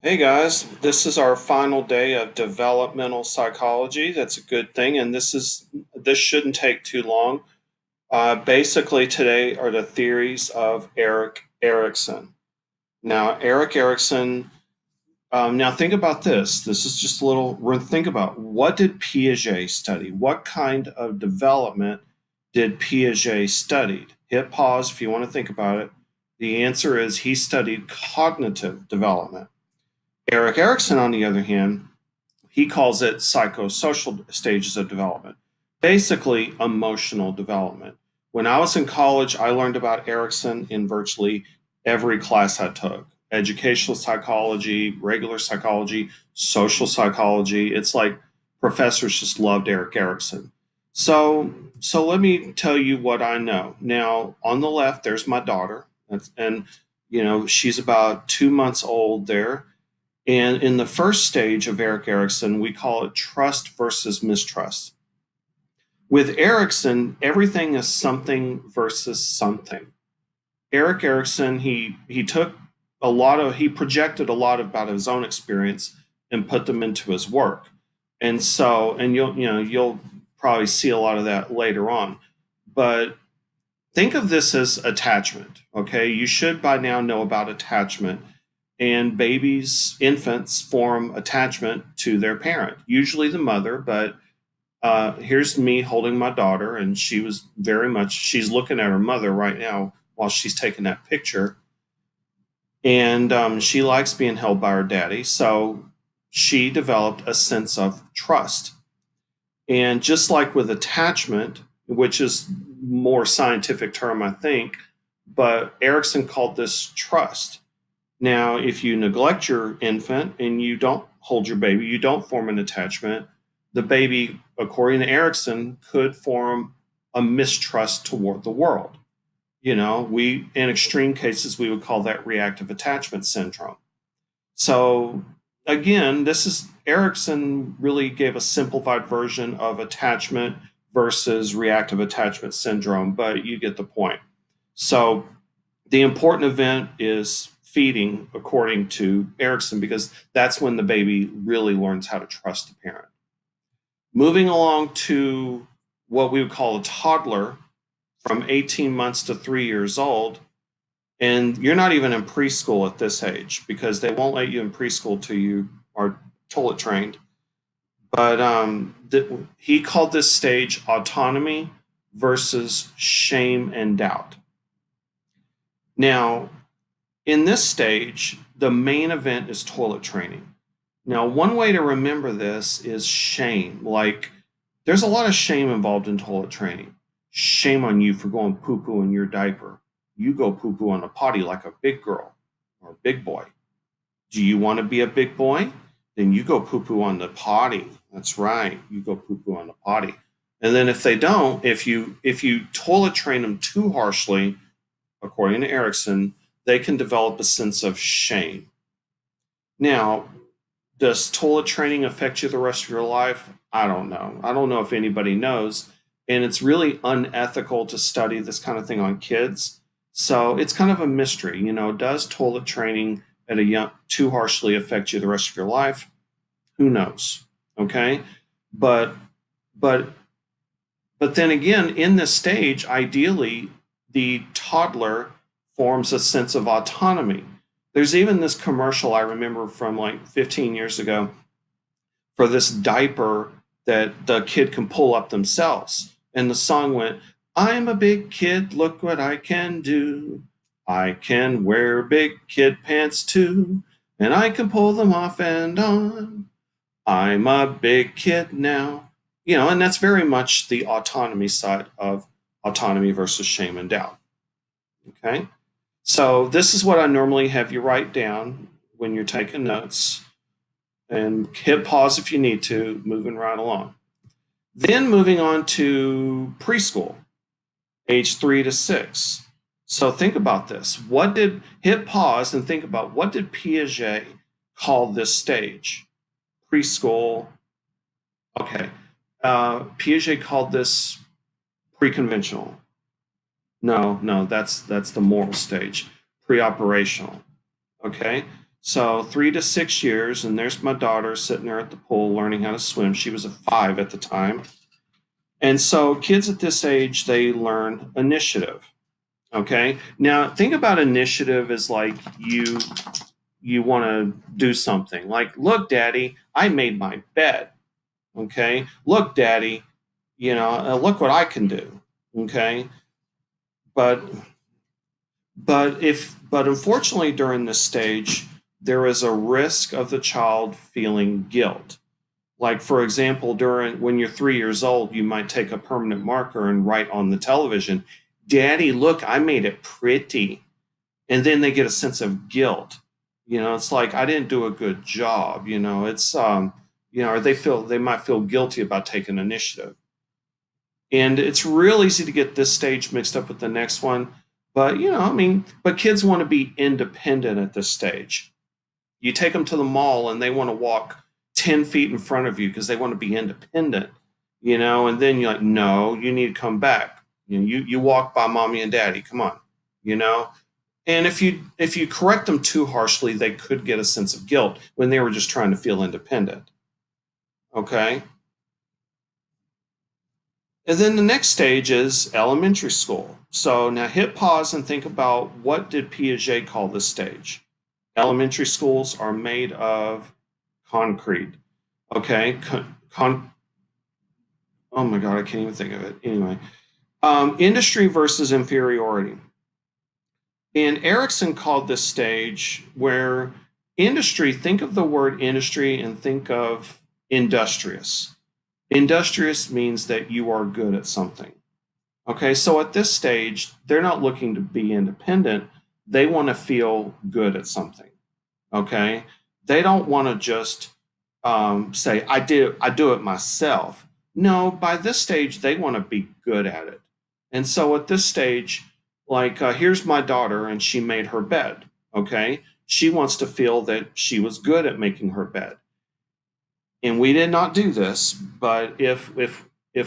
Hey guys, this is our final day of developmental psychology. That's a good thing, and this shouldn't take too long. Basically, today are the theories of Erikson. Now, Erik Erikson. Now, think about this. This is just a little. Think about what did Piaget study? What kind of development did Piaget study? Hit pause if you want to think about it. The answer is he studied cognitive development. Erik Erikson, on the other hand, he calls it psychosocial stages of development, basically emotional development. When I was in college, I learned about Erikson in virtually every class I took: educational psychology, regular psychology, social psychology. It's like professors just loved Erik Erikson. So let me tell you what I know. Now, on the left, there's my daughter, and she's about 2 months old there, and in the first stage of Erik Erikson, we call it trust versus mistrust. With Erikson, everything is something versus something. Erik Erikson, he took he projected a lot about his own experience and put them into his work. And you'll probably see a lot of that later on. But think of this as attachment, okay? You should by now know about attachment, and infants form attachment to their parent, usually the mother. But here's me holding my daughter, and she's looking at her mother right now while she's taking that picture. And she likes being held by her daddy. So she developed a sense of trust. And just like with attachment, which is more scientific term, I think, but Erikson called this trust. Now, if you neglect your infant and you don't hold your baby, you don't form an attachment, the baby, according to Erikson, could form a mistrust toward the world. In extreme cases, we would call that reactive attachment syndrome. So, again, this is Erikson really gave a simplified version of attachment versus reactive attachment syndrome, but you get the point. So, the important event is feeding, according to Erikson, because that's when the baby really learns how to trust the parent. Moving along to what we would call a toddler, from 18 months to 3 years old. And you're not even in preschool at this age, because they won't let you in preschool till you are toilet trained. But he called this stage autonomy versus shame and doubt. Now, in this stage, the main event is toilet training. Now, one way to remember this is shame. Like, there's a lot of shame involved in toilet training. Shame on you for going poo poo in your diaper. You go poo poo on a potty like a big girl or a big boy. Do you want to be a big boy? Then you go poo poo on the potty. That's right. You go poo poo on the potty. And then if they don't, if you toilet train them too harshly, according to Erikson, they can develop a sense of shame. Now, does toilet training affect you the rest of your life? I don't know. I don't know if anybody knows. And it's really unethical to study this kind of thing on kids. So it's kind of a mystery. Does toilet training at a young too harshly affect you the rest of your life? Who knows? Okay. But but but then again, in this stage, ideally, the toddler forms a sense of autonomy. There's even this commercial I remember from like 15 years ago for this diaper that the kid can pull up themselves. And the song went, I'm a big kid, look what I can do. I can wear big kid pants too, and I can pull them off and on. I'm a big kid now. And that's very much the autonomy side of autonomy versus shame and doubt. Okay. So this is what I normally have you write down when you're taking notes, and hit pause if you need to, moving right along. Then moving on to preschool, age 3 to 6. So think about this. Hit pause and think about, what did Piaget call this stage? Preschool. Okay. Piaget called this pre-conventional. No, that's the moral stage. Pre-operational. Okay. So 3 to 6 years, and there's my daughter sitting there at the pool learning how to swim. She was a 5 at the time. And so kids at this age, they learn initiative. Okay. Now think about initiative as like you want to do something. Like, look, Daddy, I made my bed. Okay. Look, Daddy, look what I can do. Okay. But but unfortunately during this stage, there is a risk of the child feeling guilt. Like, for example, during when you're 3 years old, you might take a permanent marker and write on the television, Daddy, look, I made it pretty. And then they get a sense of guilt. It's like, I didn't do a good job. Or they might feel guilty about taking initiative. And it's real easy to get this stage mixed up with the next one. But, but kids want to be independent at this stage. You take them to the mall and they want to walk 10 feet in front of you because they want to be independent, and then you're like, no, you need to come back. You walk by mommy and daddy, come on, and if you correct them too harshly, they could get a sense of guilt when they were just trying to feel independent. Okay. And then the next stage is elementary school. So now hit pause and think about, what did Piaget call this stage? Elementary schools are made of concrete. Okay. Oh my God, I can't even think of it. Anyway, industry versus inferiority. And Erikson called this stage where industry, think of the word industry and think of industrious. Industrious means that you are good at something. Okay, so at this stage, they're not looking to be independent. They want to feel good at something. Okay, they don't want to just say, I do it myself. No, by this stage, they want to be good at it. And so at this stage, like, here's my daughter and she made her bed. Okay, she wants to feel that she was good at making her bed. And we did not do this, but if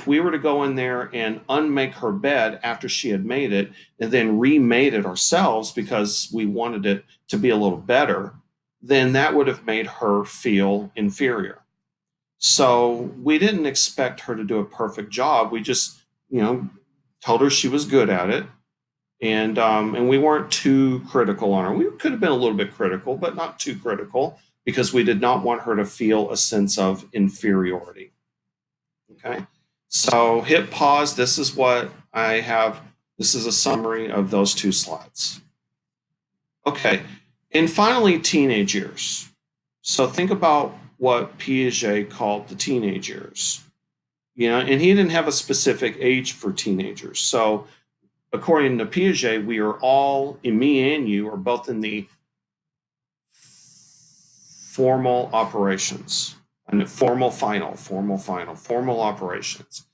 we were to go in there and unmake her bed after she had made it and then remade it ourselves because we wanted it to be a little better, then that would have made her feel inferior. So we didn't expect her to do a perfect job. We just, told her she was good at it, and we weren't too critical on her. We could have been a little bit critical, but not too critical, because we did not want her to feel a sense of inferiority. Okay, so hit pause. This is what I have. This is a summary of those 2 slides. Okay, and finally, teenage years. So think about what Piaget called the teenage years. And he didn't have a specific age for teenagers. So according to Piaget, we are all, and me and you, are both in the formal operations, and formal operations.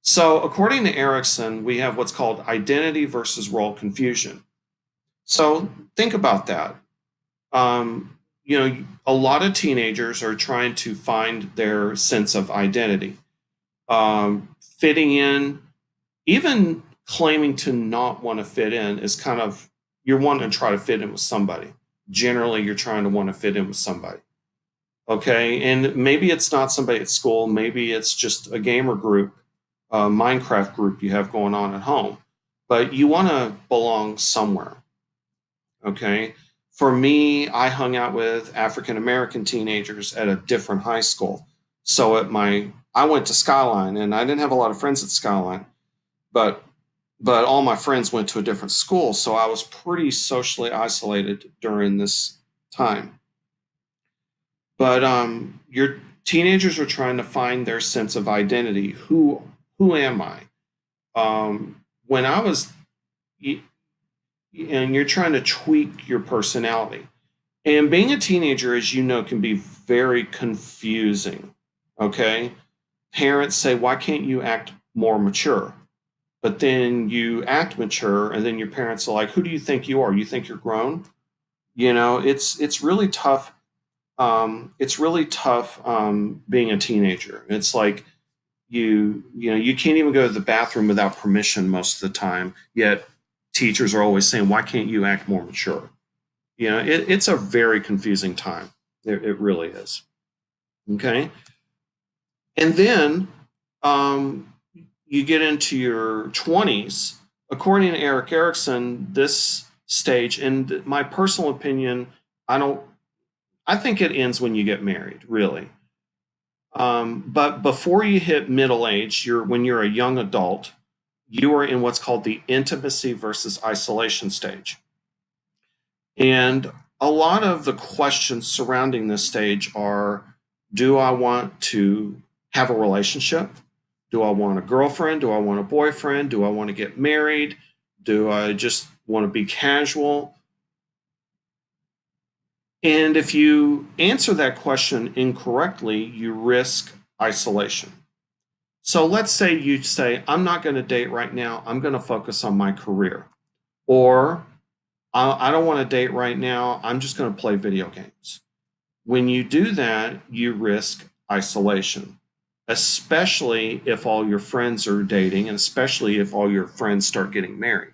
So according to Erikson, we have what's called identity versus role confusion. So think about that. A lot of teenagers are trying to find their sense of identity, fitting in. Even claiming to not want to fit in is kind of, you're wanting to try to fit in with somebody. Generally, you're trying to want to fit in with somebody. Okay, and maybe it's not somebody at school. Maybe it's just a gamer group, a Minecraft group you have going on at home. But you want to belong somewhere. Okay, for me, I hung out with African American teenagers at a different high school. So I went to Skyline, and I didn't have a lot of friends at Skyline, but all my friends went to a different school, so I was pretty socially isolated during this time. But your teenagers are trying to find their sense of identity. Who am I? When I was, and you're trying to tweak your personality. And being a teenager, as you know, can be very confusing. Okay, parents say, "Why can't you act more mature?" But then you act mature, and then your parents are like, "Who do you think you are? You think you're grown?" It's really tough. It's really tough being a teenager. It's like you can't even go to the bathroom without permission most of the time. Yet teachers are always saying, "Why can't you act more mature?" It's a very confusing time. It really is. Okay. And then um, you get into your 20s. According to Erikson, this stage, in my personal opinion, I don't. I think it ends when you get married, really. But before you hit middle age, when you're a young adult, you are in what's called the intimacy versus isolation stage. And a lot of the questions surrounding this stage are, do I want to have a relationship? Do I want a girlfriend? Do I want a boyfriend? Do I want to get married? Do I just want to be casual? And if you answer that question incorrectly, you risk isolation. So let's say you say, I'm not going to date right now. I'm going to focus on my career. Or I don't want to date right now. I'm just going to play video games. When you do that, you risk isolation, especially if all your friends are dating and especially if all your friends start getting married.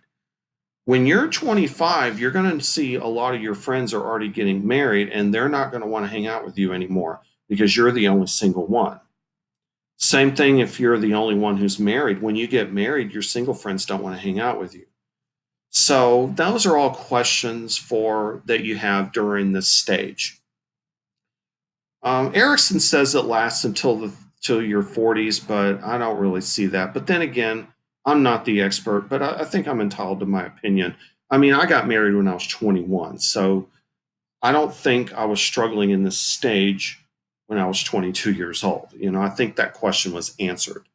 When you're 25, you're going to see a lot of your friends are already getting married and they're not going to want to hang out with you anymore because you're the only single one. Same thing if you're the only one who's married. When you get married, your single friends don't want to hang out with you. So those are all questions for that you have during this stage. Erikson says it lasts until your 40s, but I don't really see that. But then again, I'm not the expert, but I think I'm entitled to my opinion. I mean, I got married when I was 21, so I don't think I was struggling in this stage when I was 22 years old. I think that question was answered.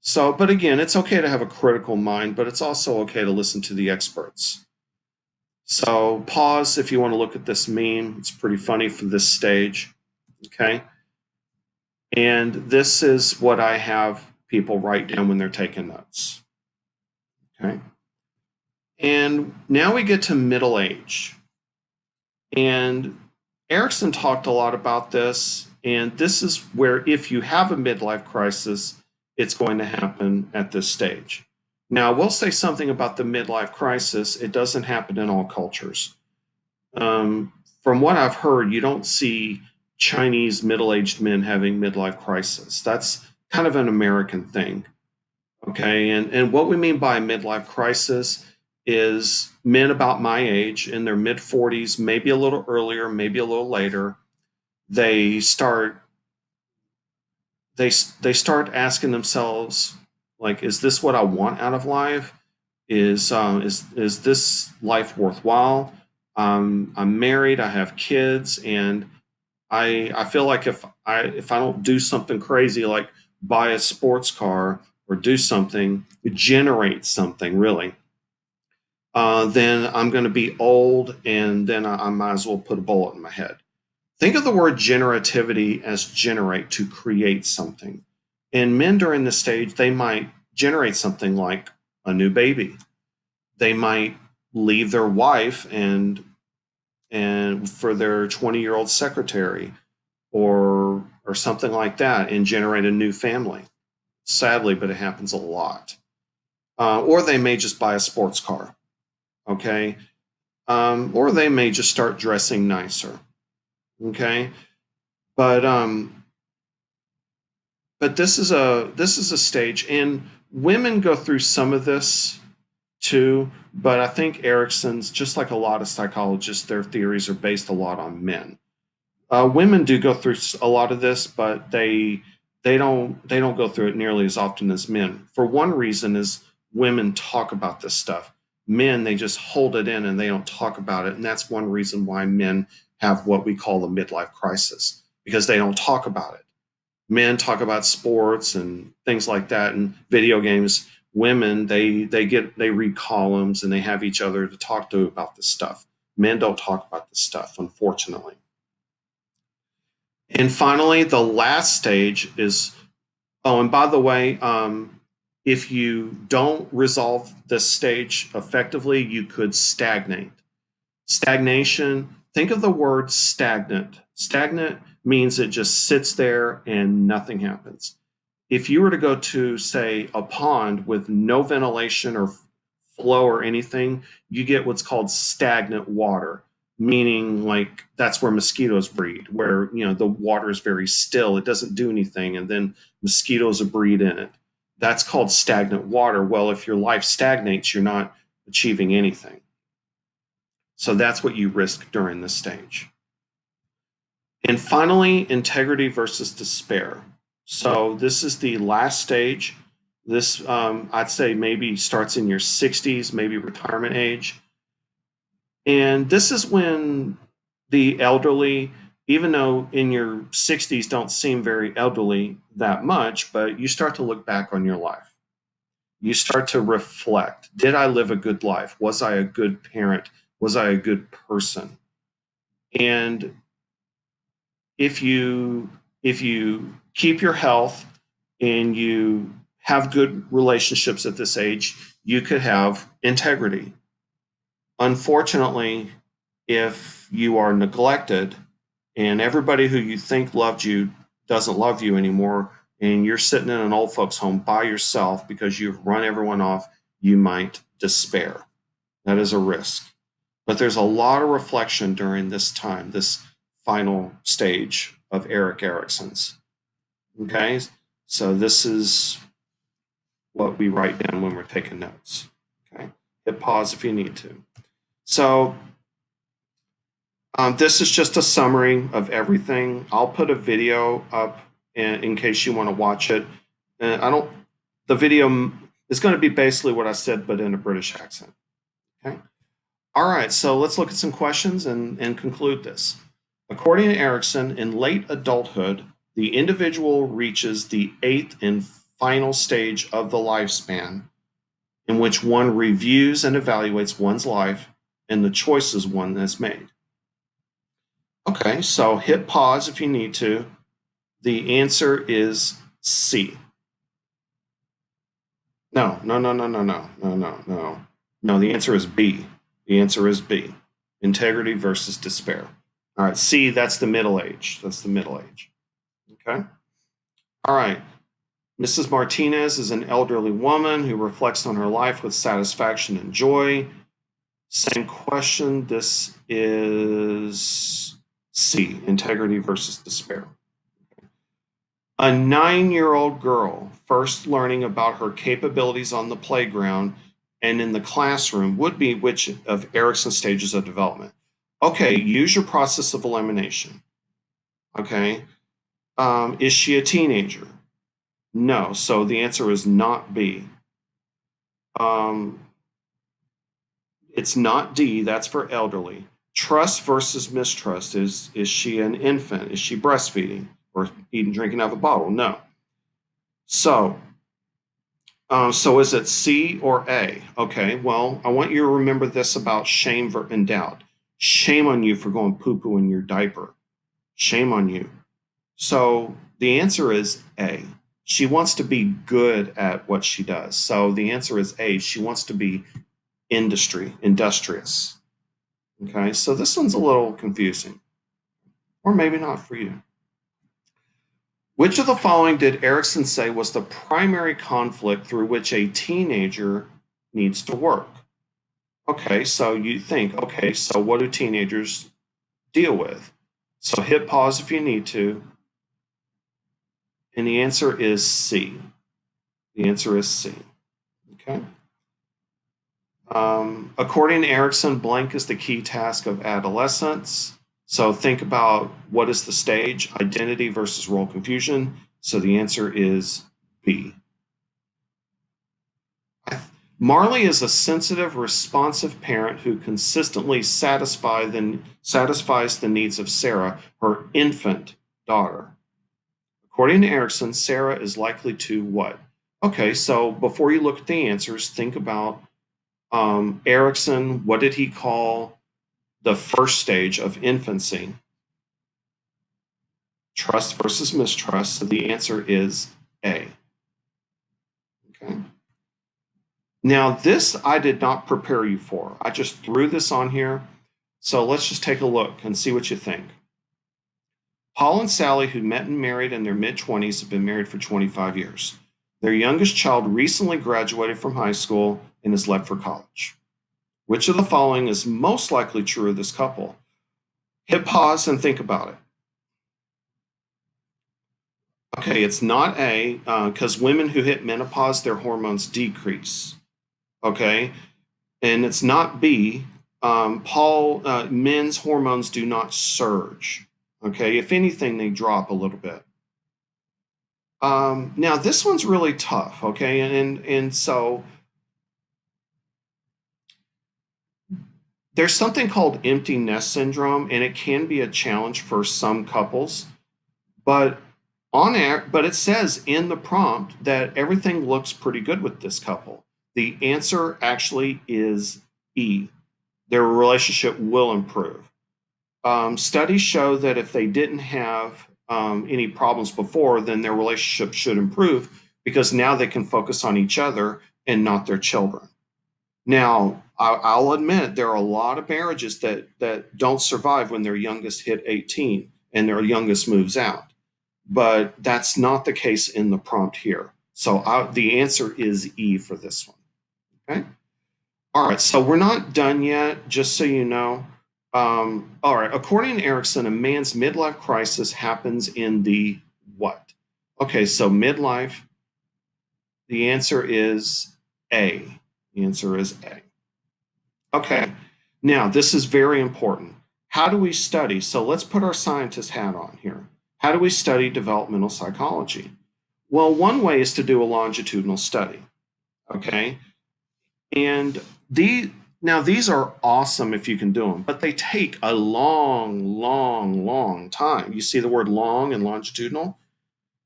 So, but again, it's okay to have a critical mind, but it's also okay to listen to the experts. So, pause if you want to look at this meme. It's pretty funny for this stage. Okay. And this is what I have people write down when they're taking notes. Okay. And now we get to middle age. And Erikson talked a lot about this. And this is where, if you have a midlife crisis, it's going to happen at this stage. Now, we'll say something about the midlife crisis. It doesn't happen in all cultures. From what I've heard, you don't see Chinese middle-aged men having midlife crisis. That's kind of an American thing. Okay, and what we mean by midlife crisis is men about my age in their mid 40s, maybe a little earlier, maybe a little later. They start they start asking themselves, like, is this what I want out of life? Is this life worthwhile? I'm married, I have kids, and I feel like if I don't do something crazy like buy a sports car or do something, generate something really, then I'm going to be old, and then I might as well put a bullet in my head. Think of the word generativity as generate, to create something. And men during this stage, they might generate something like a new baby. They might leave their wife and for their 20-year-old secretary or something like that and generate a new family. Sadly, but it happens a lot. Or they may just buy a sports car, okay? Or they may just start dressing nicer, okay? But this is a stage, and women go through some of this too. But I think Erikson's, just like a lot of psychologists, their theories are based a lot on men. Women do go through a lot of this, but they don't go through it nearly as often as men. For one reason is women talk about this stuff. Men, they just hold it in and they don't talk about it, and that's one reason why men have what we call the midlife crisis, because they don't talk about it. Men talk about sports and things like that and video games. Women, they read columns and they have each other to talk to about this stuff. Men don't talk about this stuff, unfortunately. And finally, the last stage is, oh, and by the way, if you don't resolve this stage effectively, you could stagnate. Stagnation, think of the word stagnant. Stagnant means it just sits there and nothing happens. If you were to go to, say, a pond with no ventilation or flow or anything, you get what's called stagnant water. meaning like that's where mosquitoes breed, where the water is very still, it doesn't do anything, and then mosquitoes breed in it. That's called stagnant water. Well, if your life stagnates, you're not achieving anything. So that's what you risk during this stage. And finally, integrity versus despair. So this is the last stage. This, I'd say, maybe starts in your 60s, maybe retirement age. And this is when the elderly, even though in your 60s don't seem very elderly that much, but you start to look back on your life. You start to reflect. Did I live a good life? Was I a good parent? Was I a good person? And if you keep your health and you have good relationships at this age, you could have integrity. Unfortunately, if you are neglected and everybody who you think loved you doesn't love you anymore, and you're sitting in an old folks home by yourself because you've run everyone off, you might despair. That is a risk. But there's a lot of reflection during this time, this final stage of Erikson's. Okay, so this is what we write down when we're taking notes. Okay, hit pause if you need to. So this is just a summary of everything. I'll put a video up in case you want to watch it. The video is going to be basically what I said, but in a British accent. Okay. All right, so let's look at some questions and conclude this. According to Erikson, in late adulthood, the individual reaches the 8th and final stage of the lifespan, in which one reviews and evaluates one's life and the choices one has made. Okay, so hit pause if you need to. The answer is C. No, the answer is B. The answer is B. Integrity versus despair. All right, C, that's the middle age. That's the middle age. Okay. All right. Mrs. Martinez is an elderly woman who reflects on her life with satisfaction and joy. Same question. This is C, integrity versus despair. A 9-year-old girl first learning about her capabilities on the playground and in the classroom would be which of Erikson's stages of development? Okay, use your process of elimination. Okay. Is she a teenager? No, so the answer is not B. It's not D, that's for elderly. Trust versus mistrust. Is she an infant? Is she breastfeeding or drinking out of a bottle? No. So is it C or A? Okay, well, I want you to remember this about shame and doubt. Shame on you for going poo-poo in your diaper. Shame on you. So the answer is A. She wants to be good at what she does. So the answer is A. She wants to be industrious. Okay, so this one's a little confusing. Or maybe not for you. Which of the following did Erikson say was the primary conflict through which a teenager needs to work? Okay, so you think, okay, so what do teenagers deal with? So hit pause if you need to. And the answer is C. The answer is C. Okay. According to Erikson, blank is the key task of adolescence. So think about what is the stage, identity versus role confusion. So the answer is B. Marley is a sensitive, responsive parent who consistently satisfies the needs of Sarah, her infant daughter. According to Erikson, Sarah is likely to what? Okay, so before you look at the answers, think about Erikson. What did he call the first stage of infancy? Trust versus mistrust. So the answer is A. Okay. Now, this I did not prepare you for. I just threw this on here. So let's just take a look and see what you think. Paul and Sally, who met and married in their mid-20s, have been married for 25 years. Their youngest child recently graduated from high school and is left for college. Which of the following is most likely true of this couple? Hit pause and think about it. Okay, it's not A, because women who hit menopause, their hormones decrease. Okay, and it's not B. Men's hormones do not surge. Okay, if anything, they drop a little bit. Now this one's really tough. Okay, and so there's something called empty nest syndrome, and it can be a challenge for some couples. But but it says in the prompt that everything looks pretty good with this couple. The answer actually is E. Their relationship will improve. Studies show that if they didn't have any problems before, then their relationship should improve because now they can focus on each other and not their children. Now, I'll admit there are a lot of marriages that don't survive when their youngest hit 18 and their youngest moves out, but that's not the case in the prompt here. So the answer is E for this one. Okay. All right. So we're not done yet, just so you know. All right. According to Erikson, a man's midlife crisis happens in the what? Okay. So midlife, the answer is A. The answer is A. Okay. Now, this is very important. How do we study? So let's put our scientist hat on here. How do we study developmental psychology? Well, one way is to do a longitudinal study. Okay. And these are awesome if you can do them, but they take a long time. You see the word long and longitudinal?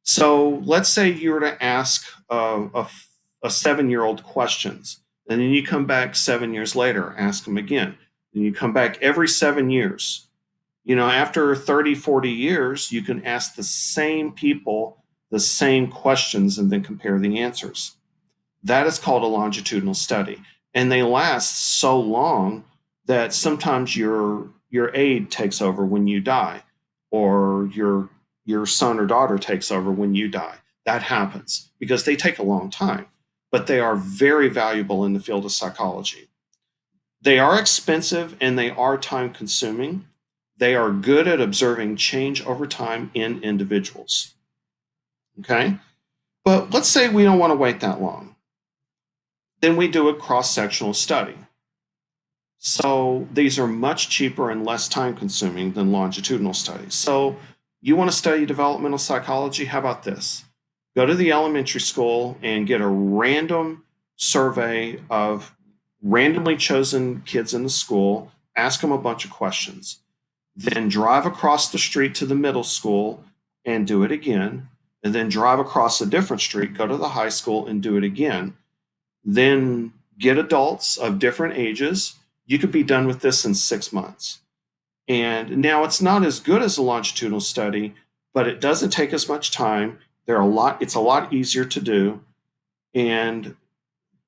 So let's say you were to ask a 7-year-old questions, and then you come back 7 years later, ask them again. Then you come back every 7 years. After 30, 40 years, you can ask the same people the same questions and then compare the answers. That is called a longitudinal study. And they last so long that sometimes your aide takes over when you die, or your son or daughter takes over when you die. That happens because they take a long time, but they are very valuable in the field of psychology. They are expensive and they are time consuming. They are good at observing change over time in individuals. Okay? But let's say we don't want to wait that long. Then we do a cross-sectional study. So these are much cheaper and less time consuming than longitudinal studies. So you want to study developmental psychology? How about this? Go to the elementary school and get a random survey of randomly chosen kids in the school, ask them a bunch of questions. Then drive across the street to the middle school and do it again. And then drive across a different street, go to the high school and do it again. Then get adults of different ages. You could be done with this in 6 months. And now it's not as good as a longitudinal study, but it doesn't take as much time. It's a lot easier to do. And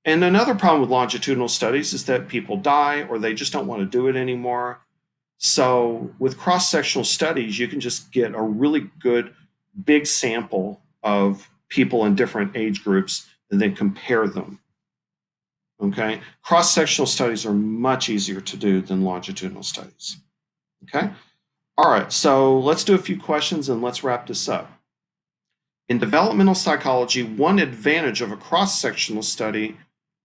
another problem with longitudinal studies is that people die or they just don't want to do it anymore. So with cross-sectional studies, you can just get a really good big sample of people in different age groups and then compare them. Okay, cross-sectional studies are much easier to do than longitudinal studies. Okay, all right, so let's do a few questions and let's wrap this up. In developmental psychology, one advantage of a cross-sectional study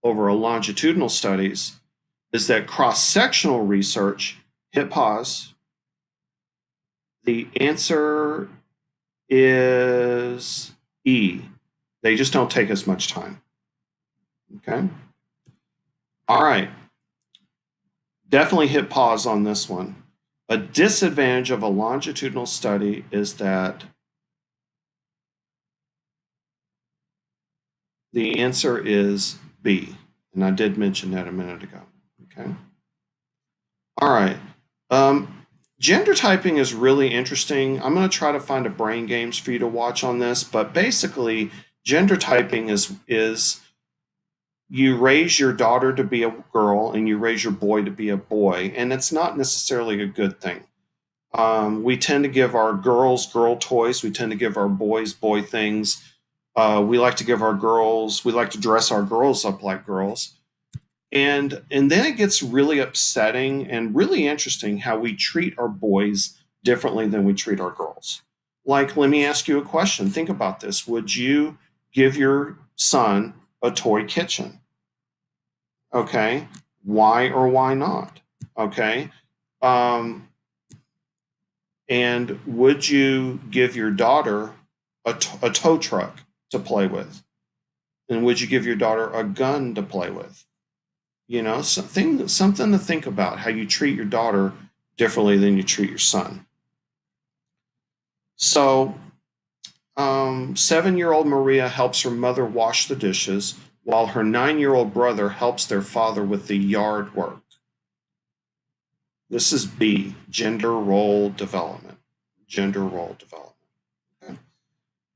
over a longitudinal studies is that cross-sectional research, hit pause, the answer is E. They just don't take as much time. Okay. All right. Definitely hit pause on this one. A disadvantage of a longitudinal study is that the answer is B. And I did mention that a minute ago. Okay. All right. Gender typing is really interesting. I'm going to try to find a brain games for you to watch on this, but basically, gender typing is you raise your daughter to be a girl and you raise your boy to be a boy, and it's not necessarily a good thing. We tend to give our girls girl toys. We tend to give our boys boy things. We like to dress our girls up like girls. And then it gets really upsetting and really interesting how we treat our boys differently than we treat our girls. Like, let me ask you a question. Think about this. Would you give your son a toy kitchen? Okay. Why or why not? Okay. Um, and would you give your daughter a tow truck to play with? And would you give your daughter a gun to play with? You know, something to think about how you treat your daughter differently than you treat your son. So, 7-year-old Maria helps her mother wash the dishes while her 9-year-old brother helps their father with the yard work. This is B, gender role development. Gender role development. Okay.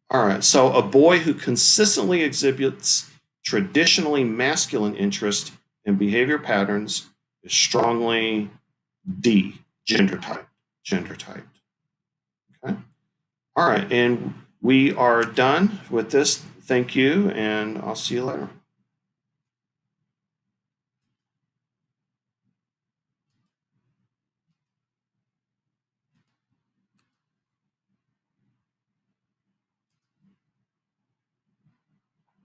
All right, so a boy who consistently exhibits traditionally masculine interest and behavior patterns is strongly D, gender type. Gender type. Okay. All right, and we are done with this. Thank you, and I'll see you later.